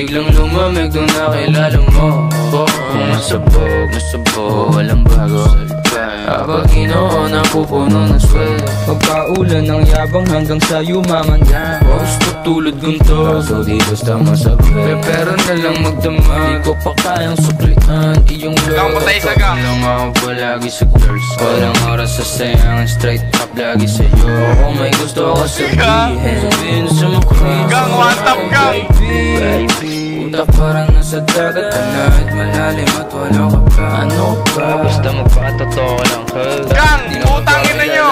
Biglang lumamig nung nakilala mo kung masabog, walang bago. Habang ginoo napupuno ng swel, pagkaulan ng yabang hanggang sa yumaman yan. Gusto tulad gunto, kaso di basta masabay. Pero na lang magdama, di ko pa kayang suklian iyong loob. Walang ako palagi sa girls, walang oras sa sayangan, straight up lagi sa'yo. Kung may gusto ka sabihin, sabihin sa mukha. Gang, one tap gang. Baby, utak parang nasa dagat, panahit malalim at wala ka pa. Ano ba? Basta magpatotoo lang. Gang, putang ina nyo.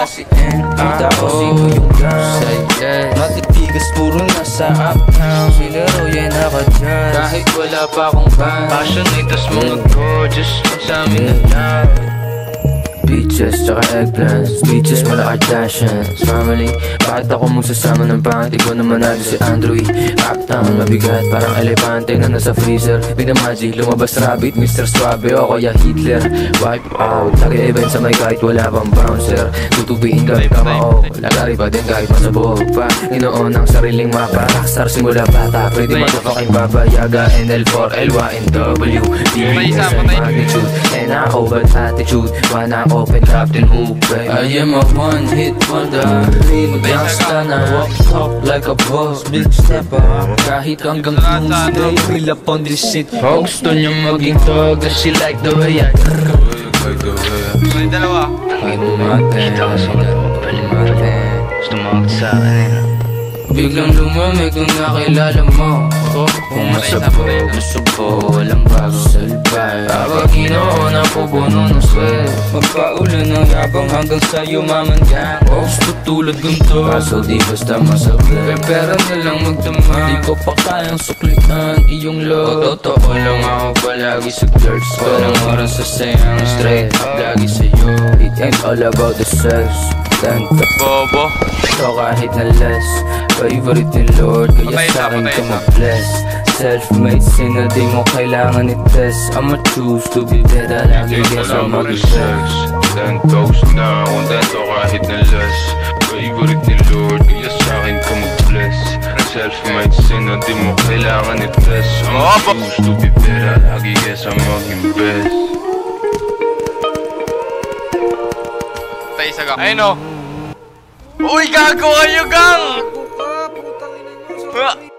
Kita ko sino yung gang, matitigas puro nasa uptown. Sila Roy naka dyan, kahit wala pa akong band. Passionate tas mga gorgeous, sa amin na lang. Beaches, tsaka eggplants, beaches, mala Kardashians, family. Bakit ako magsasama ng pangit? Ikaw naman natin si Andrew. Uptown, mabigat, parang elepante na nasa freezer. Binamaji, lumabas rabbit, Mr. Suave o kaya Hitler. Wipe out, nag-event sa may kahit wala pang bouncer. Tutubiin ka, kamao, lagari pa din kahit masabog pa. Inoon ang sariling mapa, rockstar simula bata. Pwede matufaking babayaga, NL4LYNW DBS and magnitude, NAO bad attitude, wanna open Captain Hoop. I am a one-hit wonder, gangsta na walk talk like a boss, big stepper. Kahit hanggang Tuesday, fill up on this shit. Gusto niya maging tog, cause she like the way I May dalawa. Kita ko sa gusto mo sa akin. Biglang lumamig nung nakilala mo kung masabog, walang bago salbay. Habang ginoo napupuno ng swel, pagkaulan ng yabang hanggang sa yumaman yan. Gusto tulad gunto, kaso di basta masabay. Pero na lang magdama, di ko pa kayang suklian iyong loob. Totoo lang ako palagi sa girls, walang oras sa sayangan, straight up lagi sa'yo. It ain't all about the sex, Bobo. ito kahit na less. Favorite ni Lord, kaya sa'kin ka mag-bless. Self-made sin na di mo kailangan i-test. I'ma choose to be better, lagi kesa mag-sex. Then ghost na ako, dito kahit na less. Favorite ni Lord, kaya sa'kin ka mag-bless. Self-made sin na di mo kailangan i-test. I'ma choose to be better, lagi kesa mag-invest. Tayo sa gang. Ayun o. Uy, gago kayo, gang! Putang ina nyo,